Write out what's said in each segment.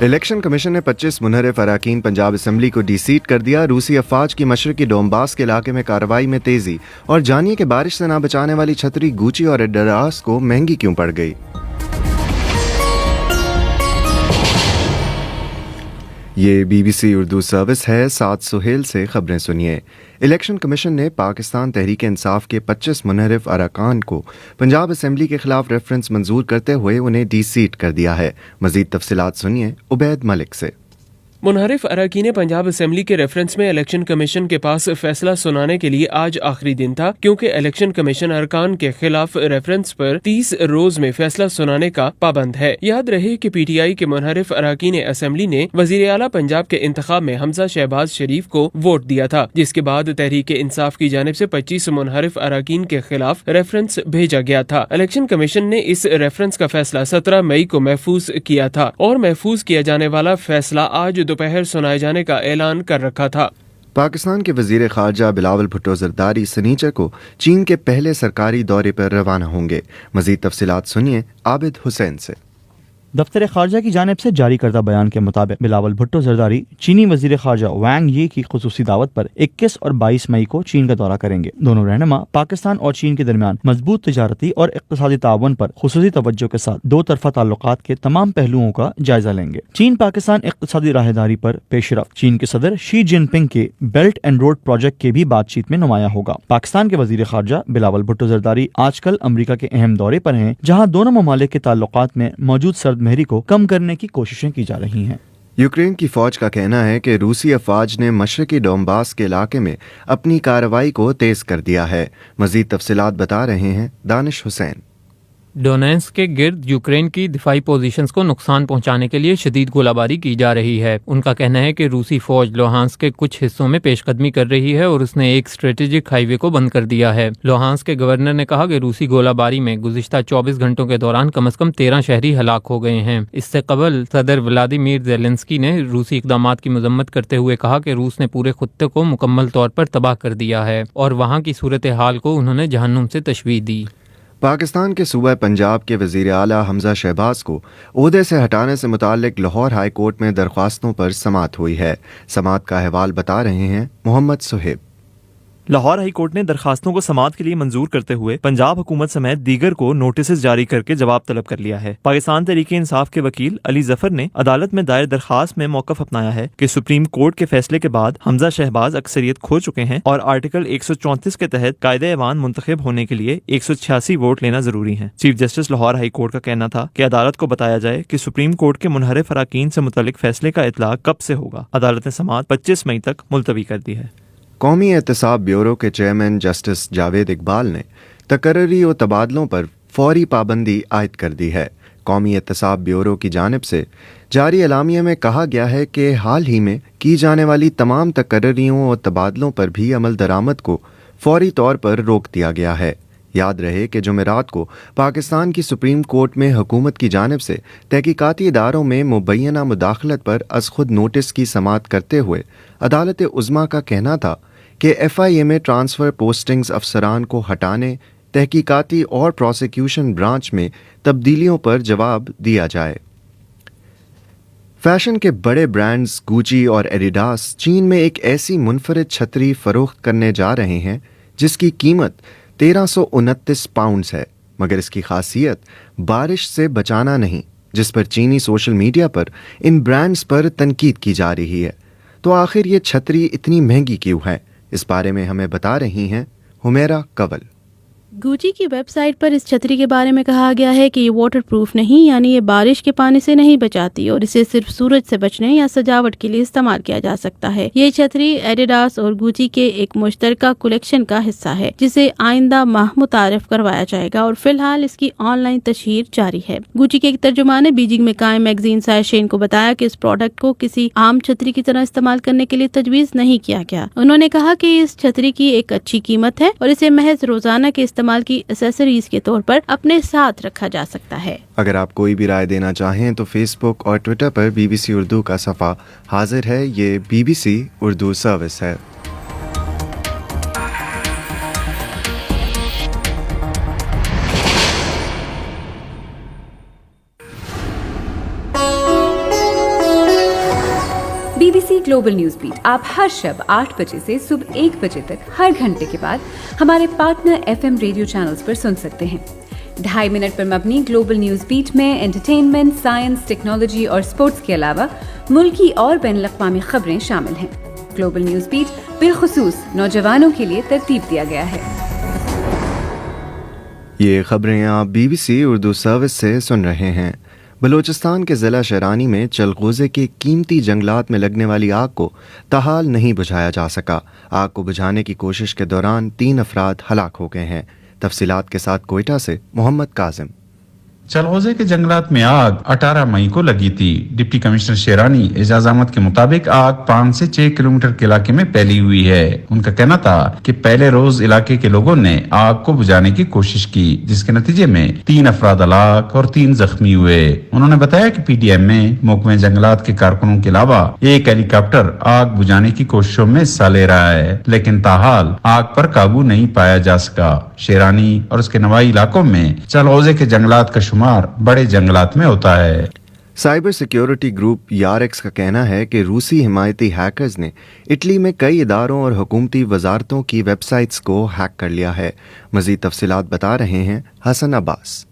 Election commission ने 25 मुनहरिफ अरकान Punjab assembly को डी-सीट कर दिया। रूसी अफवाज की मशरकी डोंबास के इलाके में कार्रवाई में तेजी। और जानिए कि बारिश से ना बचाने वाली छतरी गुची और एडिडास को महंगी क्यों पड़ गई। ये BBC उर्दू सर्विस है। साद सुहेल से खबरें सुनिए। इलेक्शन कमीशन ने पाकिस्तान तहरीक इंसाफ के 25 मुनहरिफ अरकान को पंजाब असम्बली के खिलाफ रेफरेंस मंजूर करते हुए उन्हें डी-सीट कर दिया है। मजीद तफसीलात सुनिए उबैद मलिक से। मुनहरिफ अरकान पंजाब असम्बली के रेफरेंस में इलेक्शन कमीशन के पास फैसला सुनाने के लिए आज आखिरी दिन था, क्योंकि इलेक्शन कमीशन अरकान के खिलाफ रेफरेंस पर 30 रोज में फैसला सुनाने का पाबंद है। याद रहे कि PTI के मुनहरिफ अरकान असम्बली ने वजीर आला पंजाब के इंतखाब में हमजा शहबाज शरीफ को वोट दिया था, जिसके बाद तहरीक इंसाफ की जानिब से 25 मुनहरिफ अरकान के खिलाफ रेफरेंस भेजा गया था। इलेक्शन कमीशन ने इस रेफरेंस का फैसला 17 मई को महफूज किया था और महफूज किया जाने वाला फैसला आज दोपहर सुनाए जाने का ऐलान कर रखा था। पाकिस्तान के वजीर खारजा बिलावल भुट्टो जरदारी सनीचर को चीन के पहले सरकारी दौरे पर रवाना होंगे। मजीद तफसीलात सुनिए आबिद हुसैन से। दफ्तर खारजा की जानिब से जारी करदा बयान के मुताबिक बिलावल भुट्टो जरदारी चीनी वजीर खारजा वांग यी की खुसूसी दावत पर 21 और 22 मई को चीन का दौरा करेंगे। दोनों रहनुमा पाकिस्तान और चीन के दरमियान मजबूत तिजारती और इक्तिसादी ताउन पर खुसूसी तवज्जो के साथ दो तरफा ताल्लुकात के तमाम पहलुओं का जायजा लेंगे। चीन पाकिस्तान इक्तिसादी राहदारी पर पेशरफ्त चीन के सदर शी जिनपिंग के बेल्ट एंड रोड प्रोजेक्ट के भी बातचीत में नुमाया होगा। पाकिस्तान के वजीर खारजा बिलावल भुट्टो जरदारी आजकल अमरीका के अहम दौरे पर हैं, जहाँ दोनों ममालिक के ताल्लुकात में मौजूद सर्द महरी को कम करने की कोशिशें की जा रही हैं। यूक्रेन की फौज का कहना है कि रूसी अफवाज ने मशरकी डोंबास के इलाके में अपनी कार्रवाई को तेज कर दिया है। मजीद तफसीलात बता रहे हैं दानिश हुसैन। डोनेट्स्क के गिर्द यूक्रेन की दिफाई पोजीशंस को नुकसान पहुंचाने के लिए शदीद गोलाबारी की जा रही है। उनका कहना है कि रूसी फौज लोहांस्क के कुछ हिस्सों में पेशकदमी कर रही है और उसने एक स्ट्रेटेजिक हाईवे को बंद कर दिया है। लोहांस्क के गवर्नर ने कहा कि रूसी गोलाबारी में गुज़िश्ता 24 घंटों के दौरान कम से कम 13 शहरी हलाक हो गए हैं। इससे कबल सदर व्लादिमीर ज़ेलेंस्की ने रूसी इक़दामात की मजम्मत करते हुए कहा कि रूस ने पूरे खुत्ते को मुकम्मल तौर पर तबाह कर दिया है और वहाँ की सूरत हाल को उन्होंने जहन्नुम से तशबीह दी। पाकिस्तान के सूबा पंजाब के वजीर आला हमजा शहबाज को ओहदे से हटाने से मुताल्लिक लाहौर हाई कोर्ट में दरख्वास्तों पर समाअत हुई है। समाअत का अहवाल बता रहे हैं मोहम्मद सुहेब। लाहौर हाई कोर्ट ने दरखास्तों को समाअत के लिए मंजूर करते हुए पंजाब हुकूमत समेत दीगर को नोटिस जारी करके जवाब तलब कर लिया है। पाकिस्तान तहरीक इंसाफ के वकील अली जफर ने अदालत में दायर दरखास्त में मौकफ अपनाया है कि सुप्रीम कोर्ट के फैसले के बाद हमजा शहबाज अक्सरियत खो चुके हैं और आर्टिकल 134 के तहत कायदे-ए-अवान मुंतखब होने के लिए 186 वोट लेना जरूरी है। Chief justice Lahore high court का कहना था कि अदालत को बताया जाए कि सुप्रीम कोर्ट के मुनहरिफ अरकान से मुतल्लिक फैसले का इतलाक कब से होगा। अदालत ने समाअत 25 मई तक मुलतवी कर दी है। कौमी एहतसाब ब्यूरो के चेयरमैन जस्टिस जावेद इकबाल ने तकर्री और तबादलों पर फौरी पाबंदी आयद कर दी है। कौमी एहतसाब ब्यूरो की जानिब से जारी एलामिया में कहा गया है कि हाल ही में की जाने वाली तमाम तकर्रियों और तबादलों पर भी अमल दरामद को फौरी तौर पर रोक दिया गया है। याद रहे कि जुमेरात को पाकिस्तान की सुप्रीम कोर्ट में हुकूमत की जानिब से तहकीकाती इदारों में मुबैना मुदाखलत पर अज खुद नोटिस की समाअत करते हुए अदालत उज़्मा का कहना था कि FIA में ट्रांसफ़र पोस्टिंग्स अफसरान को हटाने, तहकीकाती और प्रोसिक्यूशन ब्रांच में तब्दीलियों पर जवाब दिया जाए। फैशन के बड़े ब्रांड्स गुची और एडिडास चीन में एक ऐसी मुनफरिद छतरी फरोख्त करने जा रहे हैं जिसकी कीमत 1329 पाउंड्स है, मगर इसकी खासियत बारिश से बचाना नहीं, जिस पर चीनी सोशल मीडिया पर इन ब्रांड्स पर तनकीद की जा रही है। तो आखिर ये छतरी इतनी महंगी क्यों है, इस बारे में हमें बता रही हैं हुमेरा कंवल। गुची की वेबसाइट पर इस छतरी के बारे में कहा गया है कि ये वाटर प्रूफ नहीं, यानी ये बारिश के पानी से नहीं बचाती और इसे सिर्फ सूरज से बचने या सजावट के लिए इस्तेमाल किया जा सकता है। ये छतरी एडिडास और गुची के एक मुश्तरका कलेक्शन का हिस्सा है, जिसे आइंदा माह मुतारिफ करवाया जाएगा और फिलहाल इसकी ऑनलाइन तशहीर जारी है। गुची के एक तर्जुमान ने बीजिंग में कायम मैगजीन सायशेन को बताया कि इस प्रोडक्ट को किसी आम छतरी की तरह इस्तेमाल करने के लिए तजवीज नहीं किया गया। उन्होंने कहा कि इस छतरी की एक अच्छी कीमत है और इसे महज रोजाना के इस्तेमाल की एक्सेसरीज के तौर पर अपने साथ रखा जा सकता है। अगर आप कोई भी राय देना चाहें तो फेसबुक और ट्विटर पर BBC उर्दू का सफ़ा हाजिर है। ये BBC उर्दू सर्विस है। BBC گلوبل نیوز بیٹ آپ ہر شب 8 بجے سے صبح 1 بجے تک ہر گھنٹے کے بعد ہمارے پارٹنر FM ریڈیو چینلز پر سن سکتے ہیں. 2.5 منٹ پر مبنی گلوبل نیوز بیٹ میں انٹرٹینمنٹ، سائنس، ٹیکنالوجی اور سپورٹس کے علاوہ ملکی اور بین الاقوامی خبریں شامل ہیں. گلوبل نیوز بیٹ بالخصوص نوجوانوں کے لیے ترتیب دیا گیا ہے. یہ خبریں آپ BBC اردو سروس سے سن رہے ہیں. بلوچستان کے ضلع شیرانی میں چلغوزے کے قیمتی جنگلات میں لگنے والی آگ کو تاحال نہیں بجھایا جا سکا. آگ کو بجھانے کی کوشش کے دوران 3 افراد ہلاک ہو گئے ہیں. تفصیلات کے ساتھ کوئٹہ سے محمد کاظم. چلغوزے کے جنگلات میں آگ 18 مئی کو لگی تھی. ڈپٹی کمشنر شیرانی اعجاز احمد کے مطابق آگ 5 سے 6 کلومیٹر کے علاقے میں پھیلی ہوئی ہے. ان کا کہنا تھا کہ پہلے روز علاقے کے لوگوں نے آگ کو بجھانے کی کوشش کی، جس کے نتیجے میں 3 افراد ہلاک اور 3 زخمی ہوئے. انہوں نے بتایا کہ PDM میں محکمہ جنگلات کے کارکنوں کے علاوہ ایک ہیلی کاپٹر آگ بجھانے کی کوششوں میں حصہ لے رہا ہے، لیکن تاحال آگ پر قابو نہیں پایا جا سکا. شیرانی اور اس کے نواحی علاقوں میں چلغوزے کے جنگلات کا شمار بڑے جنگلات میں ہوتا ہے. سائبر سیکیورٹی گروپ یارکس کا کہنا ہے کہ روسی حمایتی ہیکرز نے اٹلی میں کئی اداروں اور حکومتی وزارتوں کی ویب سائٹس کو ہیک کر لیا ہے. مزید تفصیلات بتا رہے ہیں حسن عباس.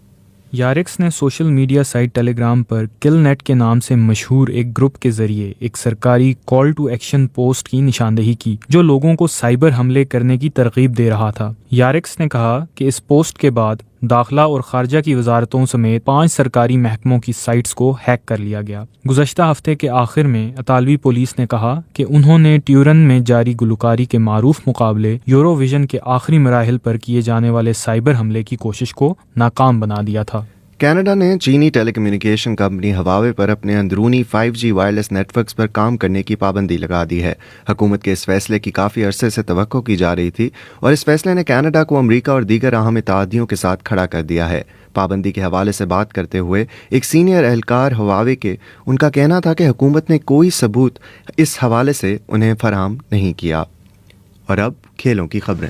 یارکس نے سوشل میڈیا سائٹ ٹیلی گرام پر کل نیٹ کے نام سے مشہور ایک گروپ کے ذریعے ایک سرکاری کال ٹو ایکشن پوسٹ کی نشاندہی کی جو لوگوں کو سائبر حملے کرنے کی ترغیب دے رہا تھا. یارکس نے کہا کہ اس پوسٹ کے بعد داخلہ اور خارجہ کی وزارتوں سمیت 5 سرکاری محکموں کی سائٹس کو ہیک کر لیا گیا. گزشتہ ہفتے کے آخر میں اطالوی پولیس نے کہا کہ انہوں نے ٹیورن میں جاری گلوکاری کے معروف مقابلے یورو ویژن کے آخری مراحل پر کیے جانے والے سائبر حملے کی کوشش کو ناکام بنا دیا تھا. کینیڈا نے چینی ٹیلی کمیونیکیشن کمپنی ہواوے پر اپنے اندرونی 5G وائرلیس نیٹ ورکس پر کام کرنے کی پابندی لگا دی ہے. حکومت کے اس فیصلے کی کافی عرصے سے توقع کی جا رہی تھی اور اس فیصلے نے کینیڈا کو امریکہ اور دیگر اہم اتحادیوں کے ساتھ کھڑا کر دیا ہے. پابندی کے حوالے سے بات کرتے ہوئے ایک سینئر اہلکار ہواوے کے ان کا کہنا تھا کہ حکومت نے کوئی ثبوت اس حوالے سے انہیں فراہم نہیں کیا. اور اب کھیلوں کی خبریں.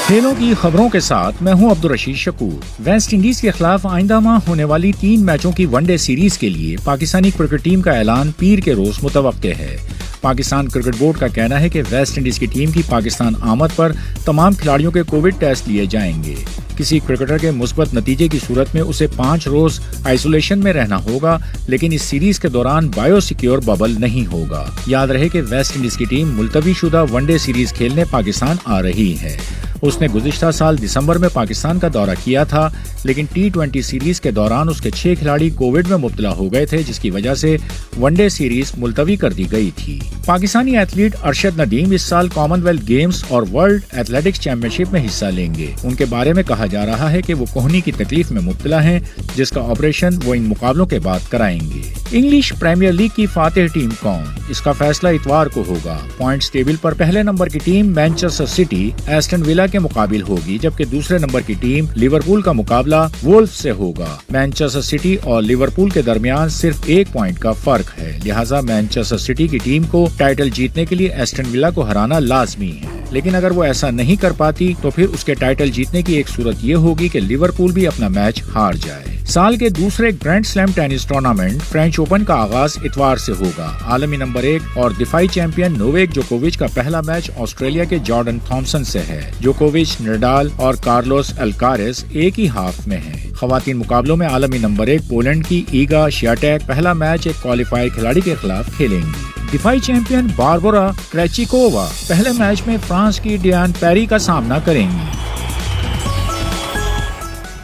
کھیلوں کی خبروں کے ساتھ میں ہوں عبدالرشید شکور. ویسٹ انڈیز کے خلاف آئندہ ماہ ہونے والی 3 میچوں کی ون ڈے سیریز کے لیے پاکستانی کرکٹ ٹیم کا اعلان پیر کے روز متوقع ہے. پاکستان کرکٹ بورڈ کا کہنا ہے کہ ویسٹ انڈیز کی ٹیم کی پاکستان آمد پر تمام کھلاڑیوں کے کووڈ ٹیسٹ لیے جائیں گے. کسی کرکٹر کے مثبت نتیجے کی صورت میں اسے 5 روز آئسولیشن میں رہنا ہوگا، لیکن اس سیریز کے دوران بایو سیکیور ببل نہیں ہوگا. یاد رہے کہ ویسٹ انڈیز کی ٹیم ملتوی شدہ ون ڈے سیریز کھیلنے پاکستان آ رہی ہے. اس نے گزشتہ سال دسمبر میں پاکستان کا دورہ کیا تھا، لیکن T20 سیریز کے دوران اس کے 6 کھلاڑی کووڈ میں مبتلا ہو گئے تھے، جس کی وجہ سے ون ڈے سیریز ملتوی کر دی گئی تھی. پاکستانی ایتھلیٹ ارشد ندیم اس سال کامن ویلتھ گیمز اور ورلڈ ایتھلیٹکس چیمپئن شپ میں حصہ لیں گے. ان کے بارے میں کہا جا رہا ہے کہ وہ کوہنی کی تکلیف میں مبتلا ہیں، جس کا آپریشن وہ ان مقابلوں کے بعد کرائیں گے. انگلش پریمیئر لیگ کی فاتح ٹیم کون؟ اس کا فیصلہ اتوار کو ہوگا. پوائنٹس ٹیبل پر پہلے نمبر کی ٹیم مانچسٹر سٹی ایسٹن ولا کے مقابل ہوگی، جبکہ دوسرے نمبر کی ٹیم لیورپول کا مقابلہ وولف سے ہوگا. مانچسٹر سٹی اور لیورپول کے درمیان صرف 1 پوائنٹ کا فرق ہے، لہٰذا مانچسٹر سٹی کی ٹیم کو ٹائٹل جیتنے کے لیے ایسٹن ولا کو ہرانا لازمی ہے. لیکن اگر وہ ایسا نہیں کر پاتی تو پھر اس کے ٹائٹل جیتنے کی ایک صورت یہ ہوگی کہ لیورپول بھی اپنا میچ ہار جائے. سال کے دوسرے grand slam tennis tournament French Open کا آغاز اتوار سے ہوگا. عالمی نمبر 1 اور دفاعی چیمپئن نوویک جوکووچ کا پہلا میچ آسٹریلیا کے جارڈن تھامسن سے ہے. جوکووچ، نڈال اور کارلوس الکارز ایک ہی ہاف میں ہیں. خواتین مقابلوں میں عالمی نمبر 1 پولینڈ کی ایگا شیاٹیک پہلا میچ ایک کوالیفائر کھلاڑی کے خلاف کھیلیں گی. دفاعی چیمپئن باربورا کریچیکووا پہلے میچ میں فرانس کی ڈیان پیری کا سامنا کریں گی.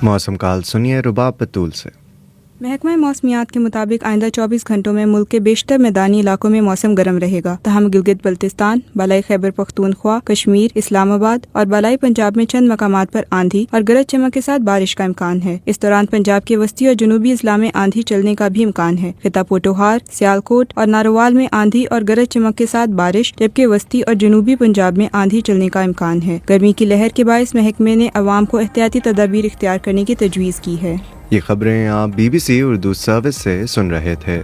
موسم کا حال سنیے رباب بطول سے. محکمہ موسمیات کے مطابق آئندہ 24 گھنٹوں میں ملک کے بیشتر میدانی علاقوں میں موسم گرم رہے گا، تاہم گلگت بلتستان، بالائی خیبر پختونخوا، کشمیر، اسلام آباد اور بالائی پنجاب میں چند مقامات پر آندھی اور گرج چمک کے ساتھ بارش کا امکان ہے. اس دوران پنجاب کے وسطی اور جنوبی اضلاع میں آندھی چلنے کا بھی امکان ہے. خطہ پوٹوہار، سیالکوٹ اور ناروال میں آندھی اور گرج چمک کے ساتھ بارش، جبکہ وسطی اور جنوبی پنجاب میں آندھی چلنے کا امکان ہے. گرمی کی لہر کے باعث محکمے نے عوام کو احتیاطی تدابیر اختیار کرنے کی تجویز کی ہے. یہ خبریں آپ BBC اردو سروس سے سن رہے تھے.